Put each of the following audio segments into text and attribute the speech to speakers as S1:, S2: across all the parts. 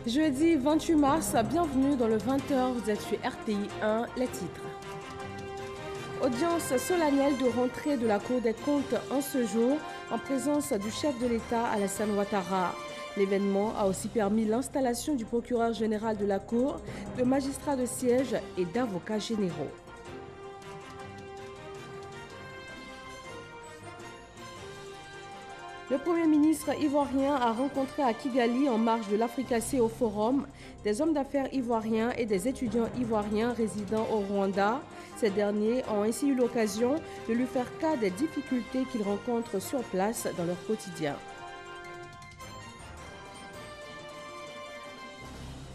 S1: Jeudi 28 mars, bienvenue dans le 20h, vous êtes sur RTI 1, les titres. Audience solennelle de rentrée de la Cour des comptes en ce jour, en présence du chef de l'État Alassane Ouattara. L'événement a aussi permis l'installation du procureur général de la Cour, de magistrats de siège et d'avocats généraux. Le Premier ministre ivoirien a rencontré à Kigali, en marge de l'Africacé au Forum, des hommes d'affaires ivoiriens et des étudiants ivoiriens résidant au Rwanda. Ces derniers ont ainsi eu l'occasion de lui faire cas des difficultés qu'ils rencontrent sur place dans leur quotidien.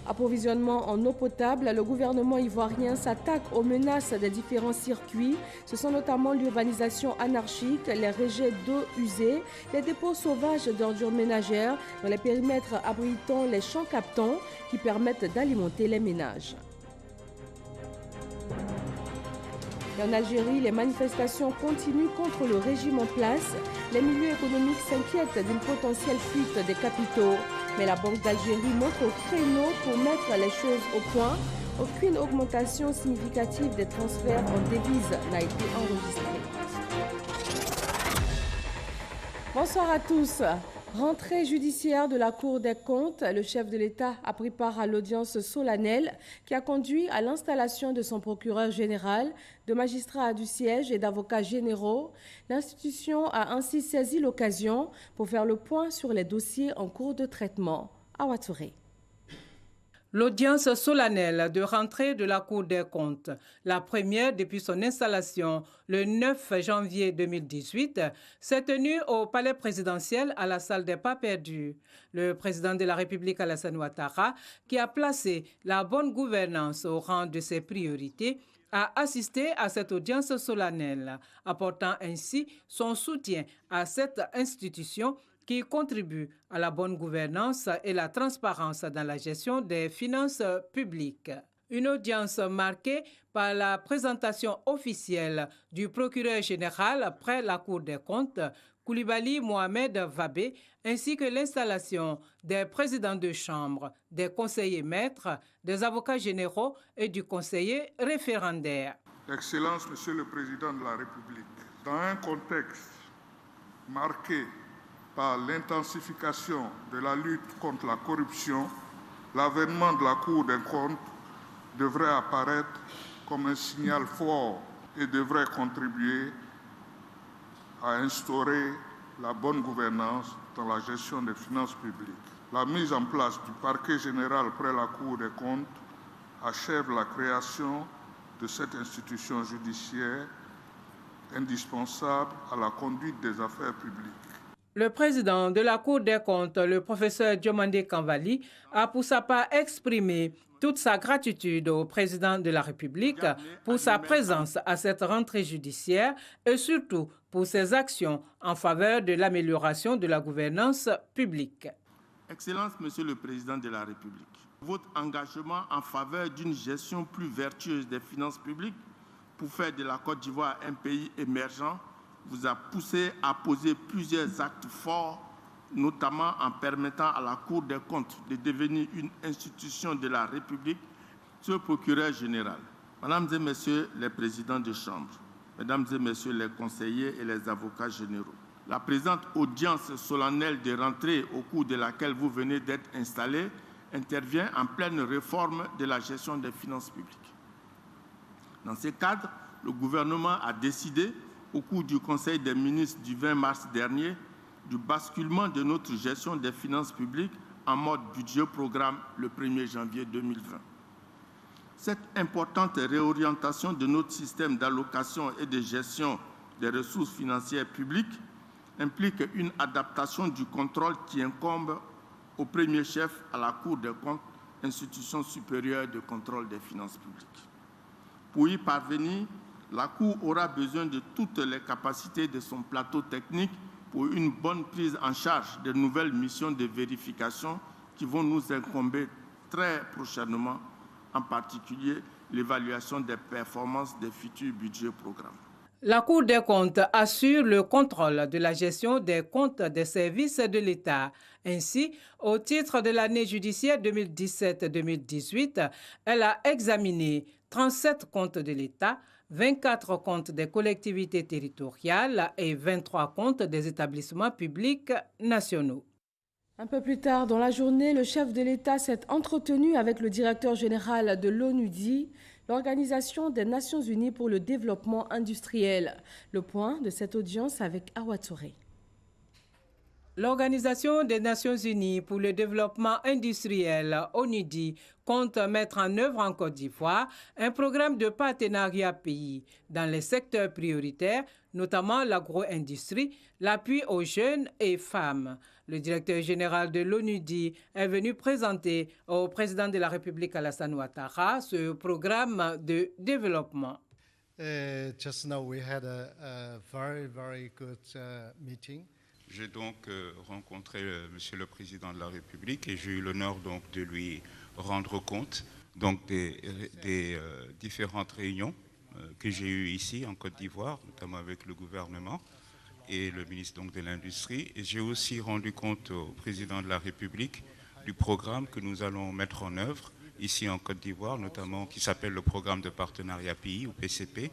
S1: Approvisionnement en eau potable, le gouvernement ivoirien s'attaque aux menaces des différents circuits. Ce sont notamment l'urbanisation anarchique, les rejets d'eau usée, les dépôts sauvages d'ordures ménagères dans les périmètres abritant les champs captants qui permettent d'alimenter les ménages. Et en Algérie, les manifestations continuent contre le régime en place. Les milieux économiques s'inquiètent d'une potentielle fuite des capitaux. Mais la Banque d'Algérie montre au créneau pour mettre les choses au point. Aucune augmentation significative des transferts en devises n'a été enregistrée. Bonsoir à tous. Rentrée judiciaire de la Cour des comptes, le chef de l'État a pris part à l'audience solennelle qui a conduit à l'installation de son procureur général, de magistrats du siège et d'avocats généraux. L'institution a ainsi saisi l'occasion pour faire le point sur les dossiers en cours de traitement. Awa Touré.
S2: L'audience solennelle de rentrée de la Cour des comptes, la première depuis son installation le 9 janvier 2018, s'est tenue au palais présidentiel à la salle des pas perdus. Le président de la République, Alassane Ouattara, qui a placé la bonne gouvernance au rang de ses priorités, a assisté à cette audience solennelle, apportant ainsi son soutien à cette institution qui contribue à la bonne gouvernance et la transparence dans la gestion des finances publiques. Une audience marquée par la présentation officielle du procureur général près la Cour des comptes, Koulibaly Mohamed Vabé, ainsi que l'installation des présidents de chambre, des conseillers maîtres, des avocats généraux et du conseiller référendaire.
S3: Excellence, Monsieur le Président de la République, dans un contexte marqué par l'intensification de la lutte contre la corruption, l'avènement de la Cour des comptes devrait apparaître comme un signal fort et devrait contribuer à instaurer la bonne gouvernance dans la gestion des finances publiques. La mise en place du parquet général près la Cour des comptes achève la création de cette institution judiciaire indispensable à la conduite des affaires publiques.
S2: Le président de la Cour des comptes, le professeur Diomandé Kanvali, a pour sa part exprimé toute sa gratitude au président de la République pour sa présence à cette rentrée judiciaire et surtout pour ses actions en faveur de l'amélioration de la gouvernance publique.
S4: Excellence, Monsieur le Président de la République, votre engagement en faveur d'une gestion plus vertueuse des finances publiques pour faire de la Côte d'Ivoire un pays émergent vous a poussé à poser plusieurs actes forts, notamment en permettant à la Cour des comptes de devenir une institution de la République. Monsieur le procureur général, Mesdames et Messieurs les présidents de chambre, Mesdames et Messieurs les conseillers et les avocats généraux, la présente audience solennelle de rentrée au cours de laquelle vous venez d'être installés intervient en pleine réforme de la gestion des finances publiques. Dans ce cadre, le gouvernement a décidé au cours du Conseil des ministres du 20 mars dernier, du basculement de notre gestion des finances publiques en mode budget-programme le 1er janvier 2020. Cette importante réorientation de notre système d'allocation et de gestion des ressources financières publiques implique une adaptation du contrôle qui incombe au premier chef à la Cour des comptes, institution supérieure de contrôle des finances publiques. Pour y parvenir, la Cour aura besoin de toutes les capacités de son plateau technique pour une bonne prise en charge des nouvelles missions de vérification qui vont nous incomber très prochainement, en particulier l'évaluation des performances des futurs budgets programmes.
S2: La Cour des comptes assure le contrôle de la gestion des comptes des services de l'État. Ainsi, au titre de l'année judiciaire 2017-2018, elle a examiné 37 comptes de l'État, 24 comptes des collectivités territoriales et 23 comptes des établissements publics nationaux.
S1: Un peu plus tard dans la journée, le chef de l'État s'est entretenu avec le directeur général de l'ONUDI, l'Organisation des Nations Unies pour le développement industriel. Le point de cette audience avec Awa Touré.
S2: L'Organisation des Nations Unies pour le développement industriel, ONUDI, compte mettre en œuvre en Côte d'Ivoire un programme de partenariat pays dans les secteurs prioritaires, notamment l'agro-industrie, l'appui aux jeunes et femmes. Le directeur général de l'ONUDI est venu présenter au président de la République Alassane Ouattara ce programme de développement.
S5: Just now we had a very good meeting.
S6: J'ai donc rencontré Monsieur le Président de la République et j'ai eu l'honneur donc de lui rendre compte donc des différentes réunions que j'ai eues ici en Côte d'Ivoire, notamment avec le gouvernement et le ministre donc de l'Industrie. Et j'ai aussi rendu compte au Président de la République du programme que nous allons mettre en œuvre ici en Côte d'Ivoire, notamment qui s'appelle le programme de partenariat pays ou PCP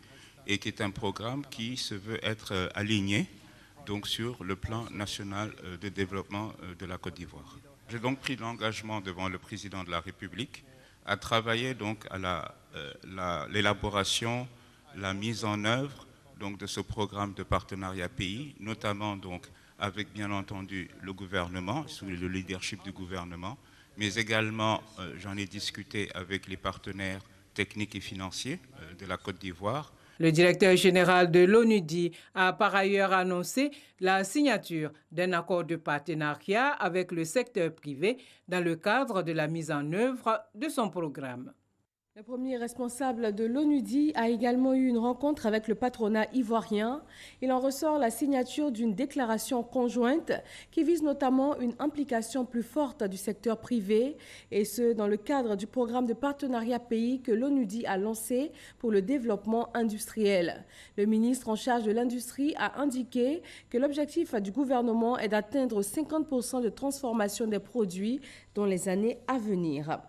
S6: et qui est un programme qui se veut être aligné donc sur le plan national de développement de la Côte d'Ivoire. J'ai donc pris l'engagement devant le président de la République à travailler donc à l'élaboration, la mise en œuvre donc de ce programme de partenariat pays, notamment donc avec bien entendu le gouvernement, sous le leadership du gouvernement, mais également j'en ai discuté avec les partenaires techniques et financiers de la Côte d'Ivoire.
S2: Le directeur général de l'ONUDI a par ailleurs annoncé la signature d'un accord de partenariat avec le secteur privé dans le cadre de la mise en œuvre de son programme.
S1: Le premier responsable de l'ONUDI a également eu une rencontre avec le patronat ivoirien. Il en ressort la signature d'une déclaration conjointe qui vise notamment une implication plus forte du secteur privé, et ce dans le cadre du programme de partenariat pays que l'ONUDI a lancé pour le développement industriel. Le ministre en charge de l'industrie a indiqué que l'objectif du gouvernement est d'atteindre 50% de transformation des produits dans les années à venir.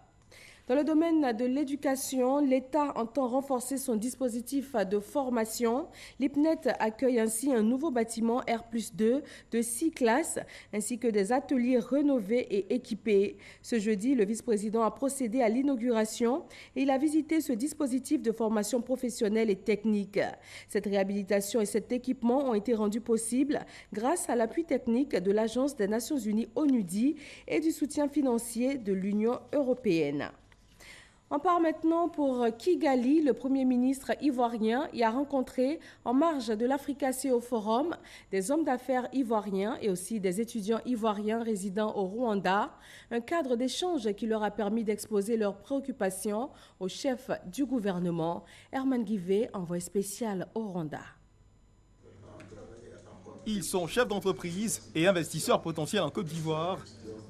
S1: Dans le domaine de l'éducation, l'État entend renforcer son dispositif de formation. L'IPNET accueille ainsi un nouveau bâtiment R+2 de 6 classes, ainsi que des ateliers rénovés et équipés. Ce jeudi, le vice-président a procédé à l'inauguration et il a visité ce dispositif de formation professionnelle et technique. Cette réhabilitation et cet équipement ont été rendus possibles grâce à l'appui technique de l'Agence des Nations Unies ONUDI et du soutien financier de l'Union européenne. On part maintenant pour Kigali. Le Premier ministre ivoirien y a rencontré, en marge de l'Africa CEO Forum, des hommes d'affaires ivoiriens et aussi des étudiants ivoiriens résidant au Rwanda. Un cadre d'échange qui leur a permis d'exposer leurs préoccupations au chef du gouvernement. Herman Guivet, envoyé spécial au Rwanda.
S7: Ils sont chefs d'entreprise et investisseurs potentiels en Côte d'Ivoire.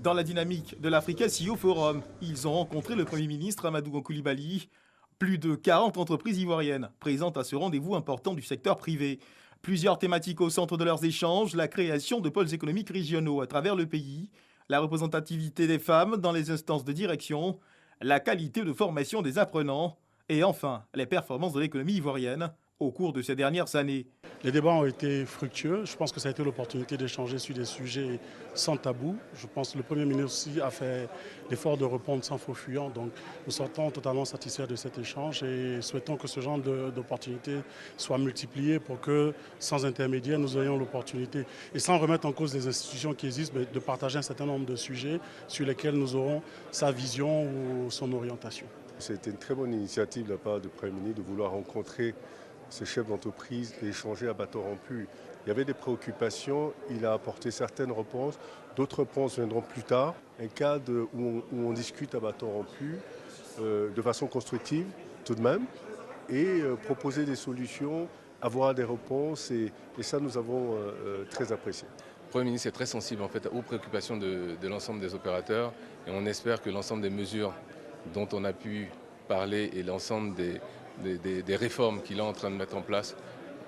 S7: Dans la dynamique de l'Africa CEO Forum, ils ont rencontré le Premier ministre Amadou Koulibaly. Plus de 40 entreprises ivoiriennes présentes à ce rendez-vous important du secteur privé. Plusieurs thématiques au centre de leurs échanges, la création de pôles économiques régionaux à travers le pays, la représentativité des femmes dans les instances de direction, la qualité de formation des apprenants et enfin les performances de l'économie ivoirienne au cours de ces dernières années.
S8: Les débats ont été fructueux. Je pense que ça a été l'opportunité d'échanger sur des sujets sans tabou. Je pense que le Premier ministre aussi a fait l'effort de répondre sans faux fuyant. Donc nous sortons totalement satisfaits de cet échange et souhaitons que ce genre d'opportunités soit multiplié pour que, sans intermédiaire, nous ayons l'opportunité, et sans remettre en cause les institutions qui existent, de partager un certain nombre de sujets sur lesquels nous aurons sa vision ou son orientation.
S9: C'était une très bonne initiative de la part du Premier ministre de vouloir rencontrer ces chefs d'entreprise et échanger à bâton rompu. Il y avait des préoccupations, il a apporté certaines réponses, d'autres réponses viendront plus tard. Un cadre où on discute à bâton rompu de façon constructive tout de même et proposer des solutions, avoir des réponses et ça nous avons très apprécié.
S10: Le Premier ministre est très sensible en fait aux préoccupations de l'ensemble des opérateurs et on espère que l'ensemble des mesures dont on a pu parler et l'ensemble des réformes qu'il est en train de mettre en place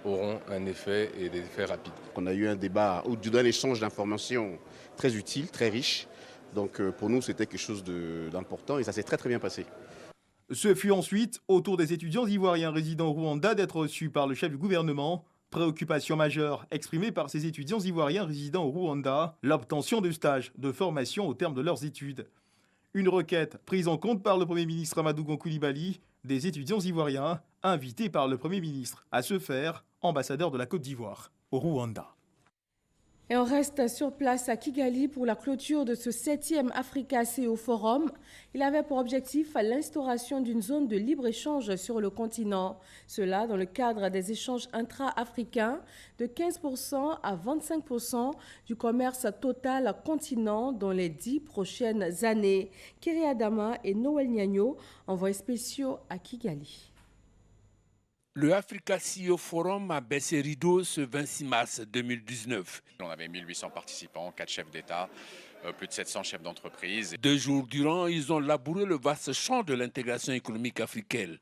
S10: auront un effet et des effets rapides.
S11: On a eu un débat ou un échange d'informations très utile, très riche. Donc pour nous, c'était quelque chose d'important et ça s'est très bien passé.
S7: Ce fut ensuite au tour des étudiants ivoiriens résidant au Rwanda d'être reçus par le chef du gouvernement. Préoccupation majeure exprimée par ces étudiants ivoiriens résidant au Rwanda, l'obtention de stages de formation au terme de leurs études. Une requête prise en compte par le Premier ministre Amadou Gon Coulibaly des étudiants ivoiriens invités par le Premier ministre à se faire ambassadeur de la Côte d'Ivoire au Rwanda.
S1: Et on reste sur place à Kigali pour la clôture de ce 7e Africa CEO Forum. Il avait pour objectif l'instauration d'une zone de libre-échange sur le continent. Cela dans le cadre des échanges intra-africains de 15% à 25% du commerce total continent dans les 10 prochaines années. Kiri Adama et Noël Niagno, envoyés spéciaux à Kigali.
S12: Le Africa CEO Forum a baissé rideau ce 26 mars 2019.
S13: On avait 1800 participants, 4 chefs d'État, plus de 700 chefs d'entreprise.
S12: 2 jours durant, ils ont labouré le vaste champ de l'intégration économique africaine,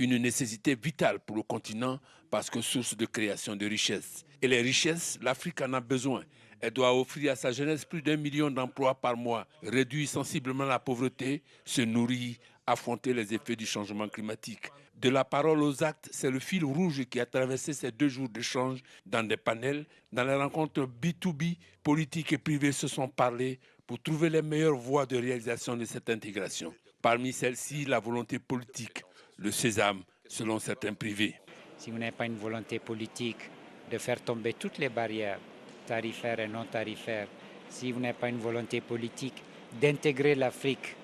S12: une nécessité vitale pour le continent parce que source de création de richesses. Et les richesses, l'Afrique en a besoin. Elle doit offrir à sa jeunesse plus d'1 million d'emplois par mois, réduire sensiblement la pauvreté, se nourrir, affronter les effets du changement climatique. De la parole aux actes, c'est le fil rouge qui a traversé ces 2 jours d'échange dans des panels. Dans les rencontres B2B, politiques et privés se sont parlé pour trouver les meilleures voies de réalisation de cette intégration. Parmi celles-ci, la volonté politique, le sésame, selon certains privés.
S14: Si vous n'avez pas une volonté politique de faire tomber toutes les barrières tarifaires et non tarifaires, si vous n'avez pas une volonté politique d'intégrer l'Afrique,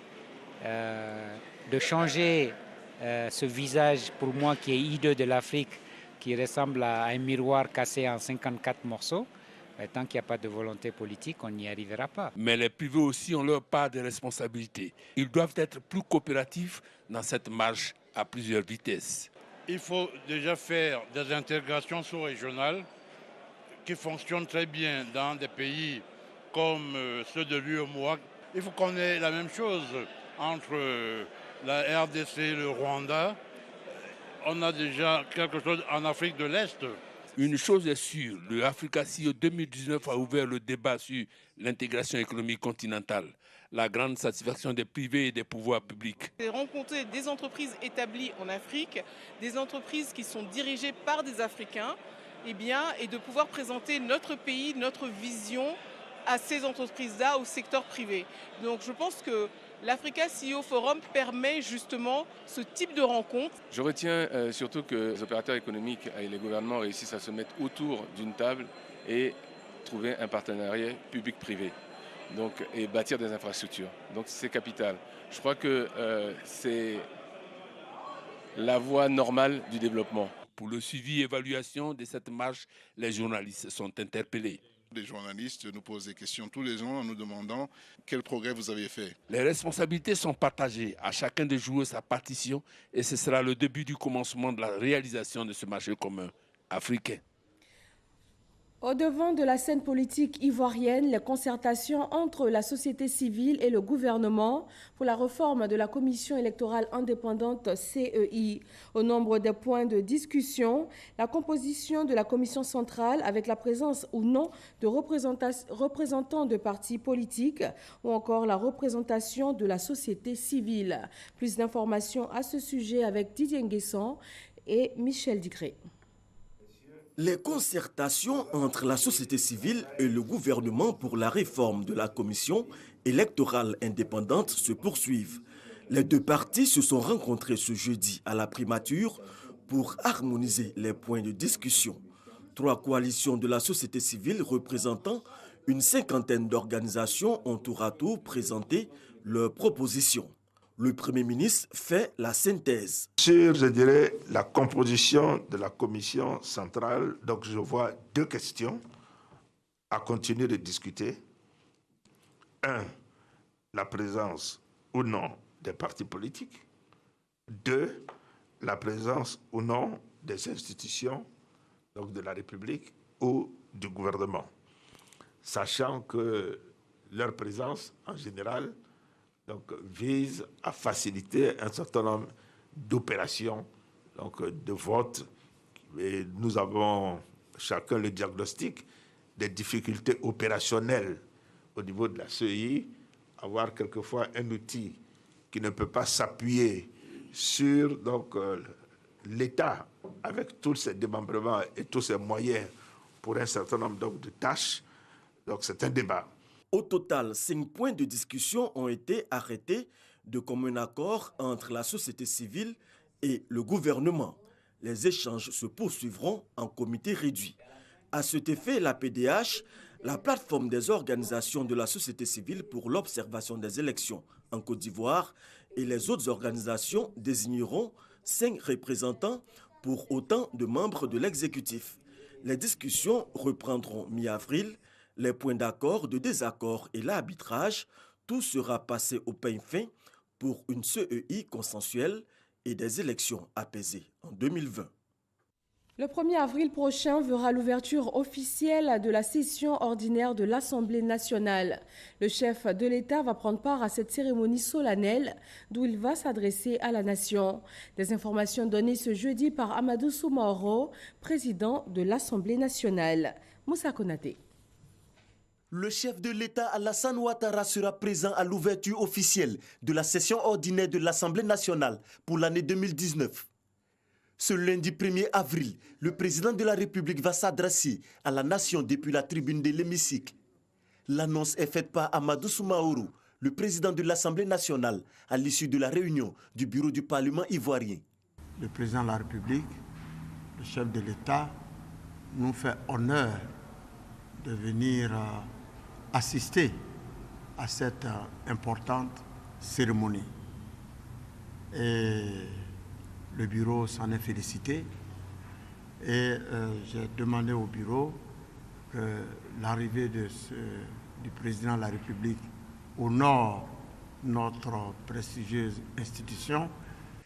S14: de changer ce visage pour moi qui est hideux de l'Afrique, qui ressemble à un miroir cassé en 54 morceaux, tant qu'il n'y a pas de volonté politique, on n'y arrivera pas.
S12: Mais les privés aussi ont leur part de responsabilité. Ils doivent être plus coopératifs dans cette marche à plusieurs vitesses.
S15: Il faut déjà faire des intégrations sous-régionales qui fonctionnent très bien dans des pays comme ceux de l'UEMOA. Il faut qu'on ait la même chose entre la RDC et le Rwanda. On a déjà quelque chose en Afrique de l'Est.
S12: Une chose est sûre, le Africa CEO 2019 a ouvert le débat sur l'intégration économique continentale, la grande satisfaction des privés et des pouvoirs publics.
S16: Rencontrer des entreprises établies en Afrique, des entreprises qui sont dirigées par des Africains, et de pouvoir présenter notre pays, notre vision à ces entreprises-là, au secteur privé. Donc je pense que l'Africa CEO Forum permet justement ce type de rencontre.
S10: Je retiens surtout que les opérateurs économiques et les gouvernements réussissent à se mettre autour d'une table et trouver un partenariat public-privé et bâtir des infrastructures. Donc c'est capital. Je crois que c'est la voie normale du développement.
S12: Pour le suivi et évaluation de cette marche, les journalistes sont interpellés.
S17: Les journalistes nous posent des questions tous les jours en nous demandant quel progrès vous avez fait.
S12: Les responsabilités sont partagées, à chacun de jouer sa partition et ce sera le début du commencement de la réalisation de ce marché commun africain.
S1: Au devant de la scène politique ivoirienne, les concertations entre la société civile et le gouvernement pour la réforme de la commission électorale indépendante CEI. Au nombre des points de discussion, la composition de la commission centrale avec la présence ou non de représentants de partis politiques ou encore la représentation de la société civile. Plus d'informations à ce sujet avec Didier Nguesson et Michel Digré.
S18: Les concertations entre la société civile et le gouvernement pour la réforme de la commission électorale indépendante se poursuivent. Les 2 partis se sont rencontrés ce jeudi à la primature pour harmoniser les points de discussion. 3 coalitions de la société civile représentant une 50aine d'organisations ont tour à tour présenté leurs propositions. Le Premier ministre fait la synthèse.
S19: Sur, je dirais, la composition de la commission centrale, donc je vois 2 questions à continuer de discuter. 1, la présence ou non des partis politiques. 2, la présence ou non des institutions, donc de la République ou du gouvernement. Sachant que leur présence, en général, vise à faciliter un certain nombre d'opérations, de vote Et nous avons chacun le diagnostic des difficultés opérationnelles au niveau de la CEI, avoir quelquefois un outil qui ne peut pas s'appuyer sur l'État avec tous ses démembrements et tous ses moyens pour un certain nombre de tâches. Donc c'est un débat.
S18: Au total, 5 points de discussion ont été arrêtés de commun accord entre la société civile et le gouvernement. Les échanges se poursuivront en comité réduit. À cet effet, la PDH, la plateforme des organisations de la société civile pour l'observation des élections en Côte d'Ivoire, et les autres organisations désigneront 5 représentants pour autant de membres de l'exécutif. Les discussions reprendront mi-avril. Les points d'accord, de désaccord et l'arbitrage, tout sera passé au peigne fin pour une CEI consensuelle et des élections apaisées en 2020.
S1: Le 1er avril prochain verra l'ouverture officielle de la session ordinaire de l'Assemblée nationale. Le chef de l'État va prendre part à cette cérémonie solennelle d'où il va s'adresser à la nation. Des informations données ce jeudi par Amadou Soumaoro, président de l'Assemblée nationale. Moussa Konaté.
S20: Le chef de l'État Alassane Ouattara sera présent à l'ouverture officielle de la session ordinaire de l'Assemblée nationale pour l'année 2019. Ce lundi 1er avril, le président de la République va s'adresser à la nation depuis la tribune de l'hémicycle. L'annonce est faite par Amadou Soumaoro, le président de l'Assemblée nationale, à l'issue de la réunion du bureau du Parlement ivoirien.
S21: Le président de la République, le chef de l'État, nous fait honneur de venir assister à cette importante cérémonie. Et le bureau s'en est félicité et j'ai demandé au bureau que l'arrivée du président de la République honore notre prestigieuse institution.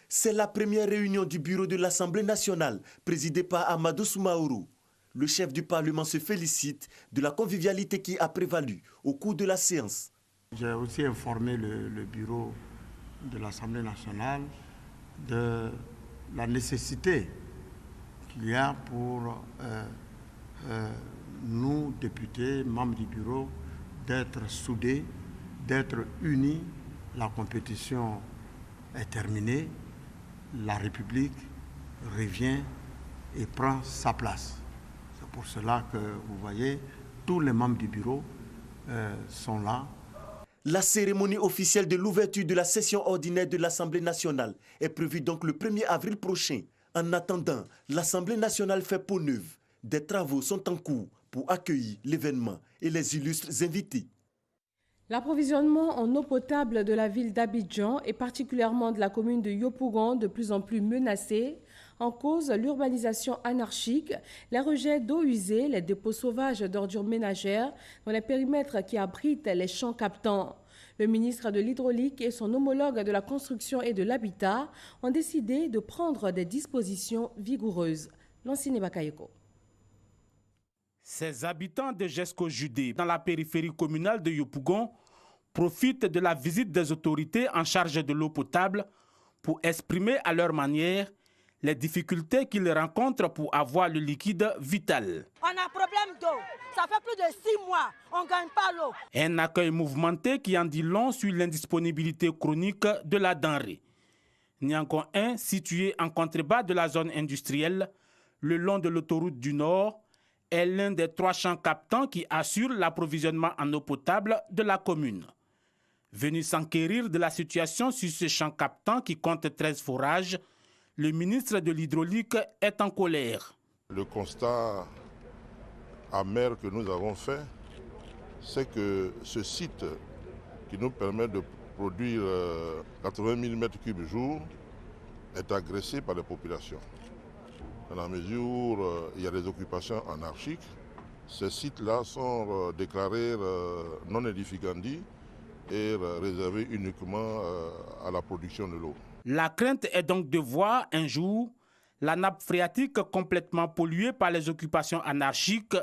S20: C'est la première réunion du bureau de l'Assemblée nationale présidée par Amadou Soumaoro. Le chef du Parlement se félicite de la convivialité qui a prévalu au cours de la séance.
S21: J'ai aussi informé le bureau de l'Assemblée nationale de la nécessité qu'il y a pour nous, députés, membres du bureau, d'être soudés, d'être unis. La compétition est terminée, la République revient et prend sa place. C'est pour cela que vous voyez, tous les membres du bureau sont là.
S20: La cérémonie officielle de l'ouverture de la session ordinaire de l'Assemblée nationale est prévue donc le 1er avril prochain. En attendant, l'Assemblée nationale fait peau neuve. Des travaux sont en cours pour accueillir l'événement et les illustres invités.
S1: L'approvisionnement en eau potable de la ville d'Abidjan et particulièrement de la commune de Yopougon de plus en plus menacée. En cause, l'urbanisation anarchique, les rejets d'eau usée, les dépôts sauvages d'ordures ménagères dans les périmètres qui abritent les champs captants. Le ministre de l'Hydraulique et son homologue de la Construction et de l'Habitat ont décidé de prendre des dispositions vigoureuses. Lancine Bakayeko.
S22: Ces habitants de Jesco-Judée, dans la périphérie communale de Yopougon, profitent de la visite des autorités en charge de l'eau potable pour exprimer à leur manière les difficultés qu'ils rencontrent pour avoir le liquide vital.
S23: On a un problème d'eau. Ça fait plus de 6 mois. On ne gagne pas l'eau.
S22: Un accueil mouvementé qui en dit long sur l'indisponibilité chronique de la denrée. Niangon 1, situé en contrebas de la zone industrielle, le long de l'autoroute du Nord, est l'un des 3 champs captants qui assurent l'approvisionnement en eau potable de la commune. Venu s'enquérir de la situation sur ce champ captant qui compte 13 forages, le ministre de l'Hydraulique est en colère.
S24: Le constat amer que nous avons fait, c'est que ce site qui nous permet de produire 80 000 m3 jour est agressé par les populations. Dans la mesure où il y a des occupations anarchiques, ces sites-là sont déclarés non édificandi et réservés uniquement à la production de l'eau.
S22: La crainte est donc de voir un jour la nappe phréatique complètement polluée par les occupations anarchiques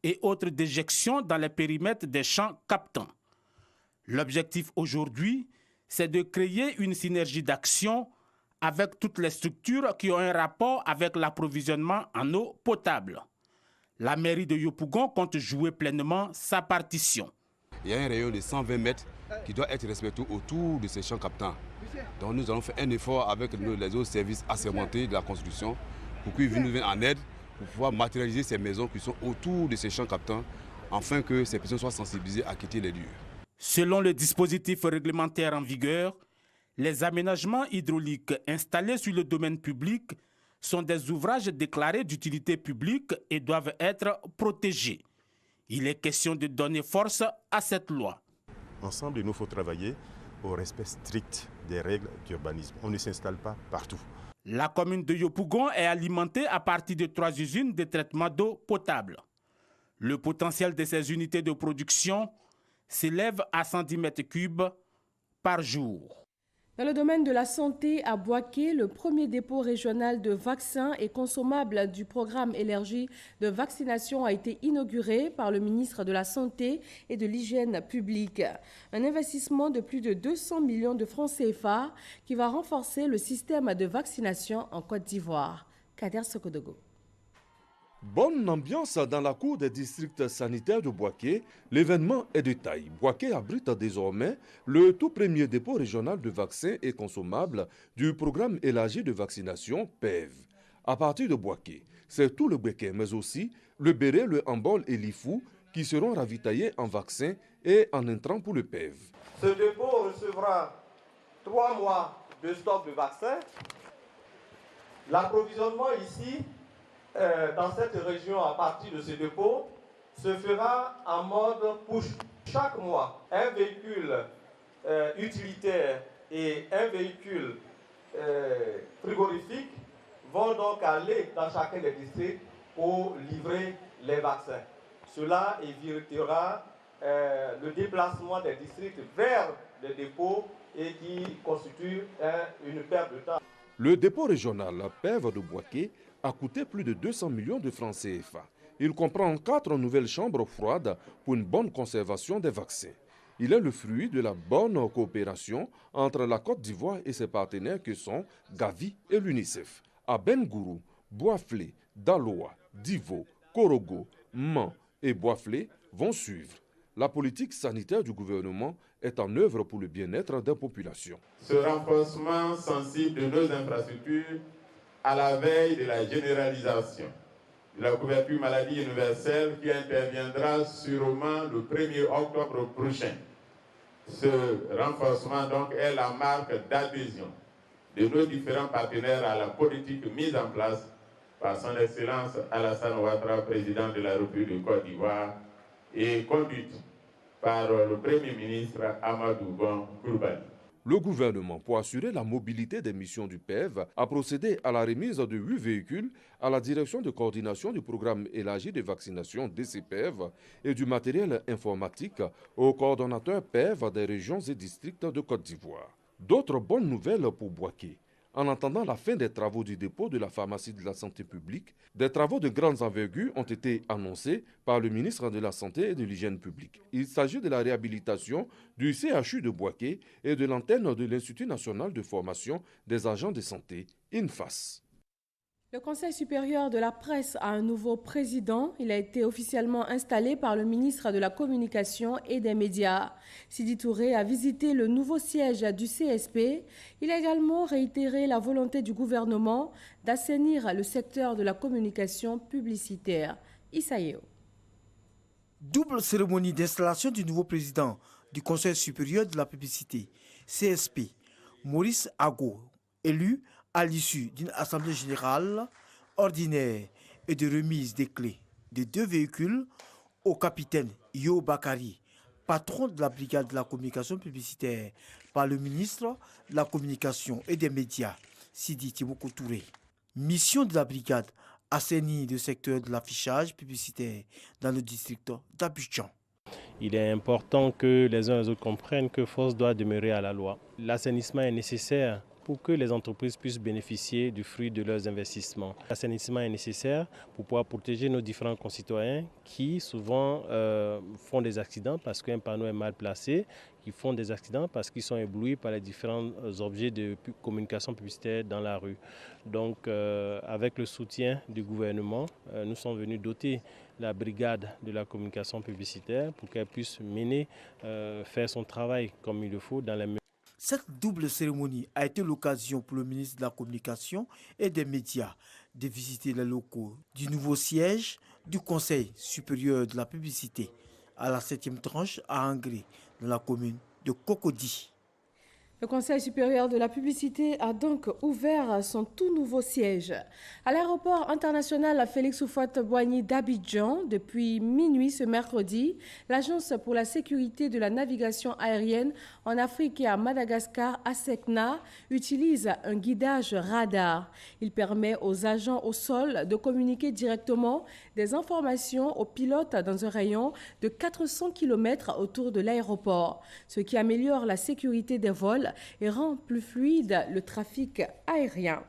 S22: et autres déjections dans les périmètres des champs captants. L'objectif aujourd'hui, c'est de créer une synergie d'action avec toutes les structures qui ont un rapport avec l'approvisionnement en eau potable. La mairie de Yopougon compte jouer pleinement sa partition.
S3: Il y a un rayon de 120 mètres qui doit être respecté autour de ces champs captants. Donc nous allons faire un effort avec les autres services assermentés de la construction pour qu'ils nous viennent en aide pour pouvoir matérialiser ces maisons qui sont autour de ces champs captants afin que ces personnes soient sensibilisées à quitter les lieux.
S22: Selon le dispositif réglementaire en vigueur, les aménagements hydrauliques installés sur le domaine public sont des ouvrages déclarés d'utilité publique et doivent être protégés. Il est question de donner force à cette loi.
S4: Ensemble, il nous faut travailler au respect strict des règles d'urbanisme. On ne s'installe pas partout.
S22: La commune de Yopougon est alimentée à partir de 3 usines de traitement d'eau potable. Le potentiel de ces unités de production s'élève à 110 mètres cubes par jour.
S1: Dans le domaine de la santé, à Boaké, le premier dépôt régional de vaccins et consommables du programme élargi de vaccination a été inauguré par le ministre de la Santé et de l'Hygiène publique. Un investissement de plus de 200 millions de francs CFA qui va renforcer le système de vaccination en Côte d'Ivoire. Kader Sokodogo.
S5: Bonne ambiance dans la cour des districts sanitaires de Boaké. L'événement est de taille. Boaké abrite désormais le tout premier dépôt régional de vaccins et consommables du programme élargi de vaccination PEV. À partir de Boaké, c'est tout le Béquet, mais aussi le Béré, le Hambol et l'Ifou qui seront ravitaillés en vaccins et en intrants pour le PEV.
S6: Ce dépôt recevra 3 mois de stock de vaccins. L'approvisionnement ici, dans cette région, à partir de ce dépôt, se fera en mode push. Chaque mois, un véhicule utilitaire et un véhicule frigorifique vont donc aller dans chacun des districts pour livrer les vaccins. Cela évitera le déplacement des districts vers les dépôts et qui constitue une perte de temps.
S5: Le dépôt régional PEV de Boaké a coûté plus de 200 millions de francs CFA. Il comprend 4 nouvelles chambres froides pour une bonne conservation des vaccins. Il est le fruit de la bonne coopération entre la Côte d'Ivoire et ses partenaires que sont Gavi et l'UNICEF. À Bengourou, Boisflé, Daloa, Divo, Korogo, Man et Boisflé vont suivre. La politique sanitaire du gouvernement est en œuvre pour le bien-être des populations.
S25: Ce renforcement sensible de nos infrastructures à la veille de la généralisation de la couverture maladie universelle qui interviendra sûrement le 1er octobre prochain. Ce renforcement donc est la marque d'adhésion de nos différents partenaires à la politique mise en place par son Excellence Alassane Ouattara, président de la République de Côte d'Ivoire, et conduite par le Premier ministre Amadou Gon Coulibaly.
S5: Le gouvernement, pour assurer la mobilité des missions du PEV, a procédé à la remise de 8 véhicules à la direction de coordination du programme élargi de vaccination DCPEV et du matériel informatique au coordonnateur PEV des régions et districts de Côte d'Ivoire. D'autres bonnes nouvelles pour Boaké. En attendant la fin des travaux du dépôt de la pharmacie de la santé publique, des travaux de grandes envergures ont été annoncés par le ministre de la Santé et de l'Hygiène publique. Il s'agit de la réhabilitation du CHU de Boaké et de l'antenne de l'Institut national de formation des agents de santé, INFAS.
S1: Le Conseil supérieur de la presse a un nouveau président. Il a été officiellement installé par le ministre de la Communication et des Médias. Sidi Touré a visité le nouveau siège du CSP. Il a également réitéré la volonté du gouvernement d'assainir le secteur de la communication publicitaire. Issaïo.
S26: Double cérémonie d'installation du nouveau président du Conseil supérieur de la publicité, CSP, Maurice Ago, élu à l'issue d'une assemblée générale ordinaire et de remise des clés de 2 véhicules au capitaine Yo Bakari, patron de la brigade de la communication publicitaire, par le ministre de la Communication et des Médias, Sidi Timoko Touré. Mission de la brigade, assainir le secteur de l'affichage publicitaire dans le district d'Abidjan.
S27: Il est important que les uns et les autres comprennent que force doit demeurer à la loi. L'assainissement est nécessaire
S2: pour que les entreprises puissent bénéficier du fruit de leurs investissements. L'assainissement est nécessaire pour pouvoir protéger nos différents concitoyens qui souvent font des accidents parce qu'un panneau est mal placé, qui font des accidents parce qu'ils sont éblouis par les différents objets de communication publicitaire dans la rue. Donc avec le soutien du gouvernement, nous sommes venus doter la brigade de la communication publicitaire pour qu'elle puisse mener, faire son travail comme il le faut dans les...
S26: Cette double cérémonie a été l'occasion pour le ministre de la Communication et des Médias de visiter les locaux du nouveau siège du Conseil supérieur de la publicité à la 7e tranche à Angré, dans la commune de Cocody.
S1: Le Conseil supérieur de la publicité a donc ouvert son tout nouveau siège. À l'aéroport international Félix Houphouët-Boigny d'Abidjan, depuis minuit ce mercredi, l'Agence pour la sécurité de la navigation aérienne en Afrique et à Madagascar, ASECNA, utilise un guidage radar. Il permet aux agents au sol de communiquer directement des informations aux pilotes dans un rayon de 400 km autour de l'aéroport, ce qui améliore la sécurité des vols et rend plus fluide le trafic aérien.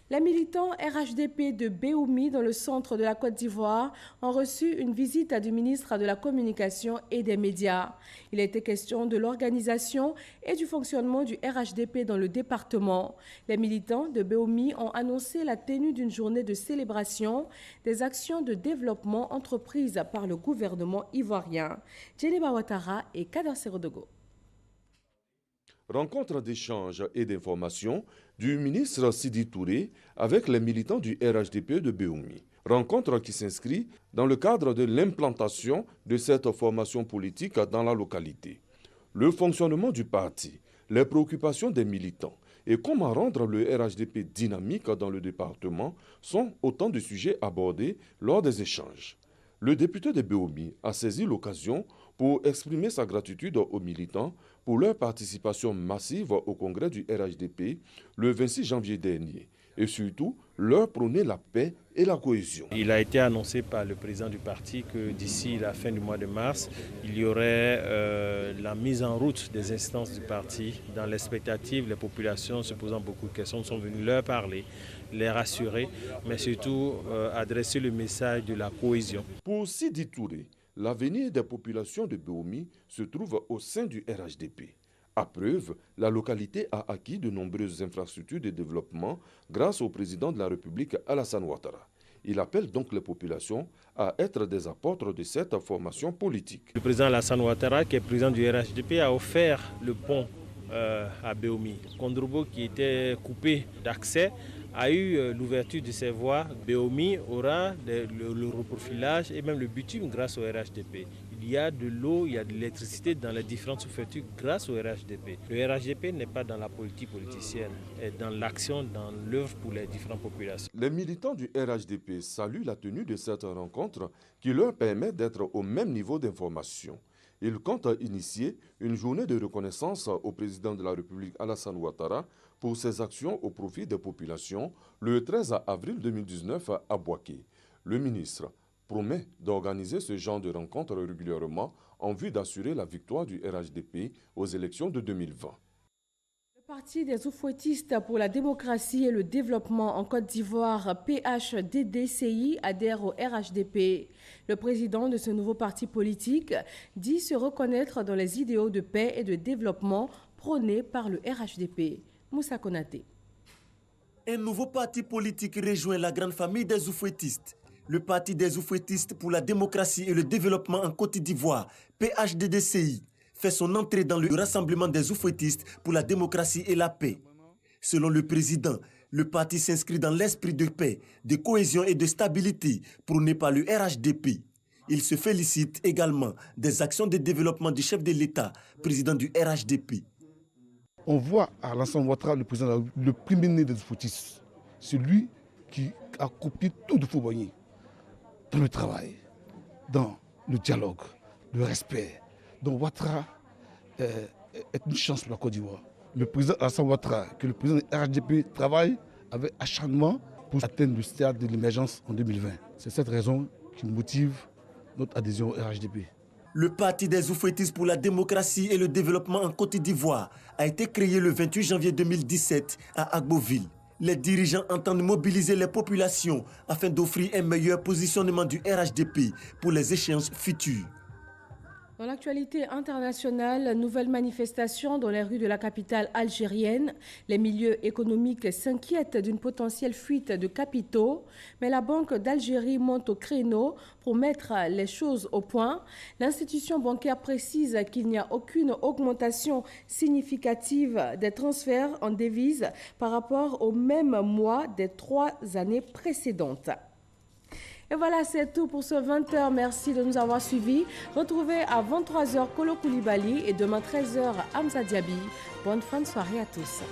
S1: Les militants RHDP de Béoumi, dans le centre de la Côte d'Ivoire, ont reçu une visite du ministre de la Communication et des Médias. Il a été question de l'organisation et du fonctionnement du RHDP dans le département. Les militants de Béoumi ont annoncé la tenue d'une journée de célébration des actions de développement entreprises par le gouvernement ivoirien. Djeneba Ouattara et Kader Serodogo.
S5: Rencontre d'échange et d'information du ministre Sidi Touré avec les militants du RHDP de Béoumi. Rencontre qui s'inscrit dans le cadre de l'implantation de cette formation politique dans la localité. Le fonctionnement du parti, les préoccupations des militants et comment rendre le RHDP dynamique dans le département sont autant de sujets abordés lors des échanges. Le député de Béoumi a saisi l'occasion pour exprimer sa gratitude aux militants pour leur participation massive au congrès du RHDP le 26 janvier dernier et surtout leur prôner la paix et la cohésion.
S2: Il a été annoncé par le président du parti que d'ici la fin du mois de mars, il y aurait la mise en route des instances du parti. Dans l'expectative, les populations se posant beaucoup de questions sont venues leur parler, les rassurer, mais surtout adresser le message de la cohésion.
S5: Pour Sidi Touré, l'avenir des populations de Béoumi se trouve au sein du RHDP. À preuve, la localité a acquis de nombreuses infrastructures de développement grâce au président de la République Alassane Ouattara. Il appelle donc les populations à être des apôtres de cette formation politique.
S2: Le président Alassane Ouattara, qui est président du RHDP, a offert le pont à Béoumi. Kondrobo, qui était coupé d'accès, a eu l'ouverture de ses voies. Béoumi aura le reprofilage et même le bitume grâce au RHDP. Il y a de l'eau, il y a de l'électricité dans les différentes sous-préfectures grâce au RHDP. Le RHDP n'est pas dans la politique politicienne, est dans l'action, dans l'œuvre pour les différentes populations.
S5: Les militants du RHDP saluent la tenue de cette rencontre qui leur permet d'être au même niveau d'information. Ils comptent initier une journée de reconnaissance au président de la République Alassane Ouattara pour ses actions au profit des populations le 13 avril 2019 à Bouaké. Le ministre promet d'organiser ce genre de rencontres régulièrement en vue d'assurer la victoire du RHDP aux élections de 2020.
S1: Le Parti des Oufouettistes pour la démocratie et le développement en Côte d'Ivoire, PHDDCI, adhère au RHDP. Le président de ce nouveau parti politique dit se reconnaître dans les idéaux de paix et de développement prônés par le RHDP. Moussa Konaté.
S20: Un nouveau parti politique rejoint la grande famille des Oufouettistes. Le Parti des Oufouettistes pour la démocratie et le développement en Côte d'Ivoire, PHDDCI, fait son entrée dans le rassemblement des Oufouettistes pour la démocratie et la paix. Selon le président, le parti s'inscrit dans l'esprit de paix, de cohésion et de stabilité prôné par le RHDP. Il se félicite également des actions de développement du chef de l'État, président du RHDP.
S7: On voit à Alassane Ouattara, le président, le premier né des Oufouettistes. C'est lui qui a copié tout de Houphouët-Boigny dans le travail, dans le dialogue, le respect. Donc Ouattara est une chance pour la Côte d'Ivoire. Le président Alassane Ouattara, que le président du RHDP travaille avec acharnement pour atteindre le stade de l'émergence en 2020. C'est cette raison qui motive notre adhésion au RHDP.
S20: Le Parti des Oufouettistes pour la démocratie et le développement en Côte d'Ivoire a été créé le 28 janvier 2017 à Agboville. Les dirigeants entendent mobiliser les populations afin d'offrir un meilleur positionnement du RHDP pour les échéances futures.
S1: Dans l'actualité internationale, nouvelle manifestation dans les rues de la capitale algérienne. Les milieux économiques s'inquiètent d'une potentielle fuite de capitaux, mais la Banque d'Algérie monte au créneau pour mettre les choses au point. L'institution bancaire précise qu'il n'y a aucune augmentation significative des transferts en devises par rapport au même mois des 3 années précédentes. Et voilà, c'est tout pour ce 20h. Merci de nous avoir suivis. Retrouvez à 23h Kolo Koulibaly et demain 13h Hamza Diaby. Bonne fin de soirée à tous.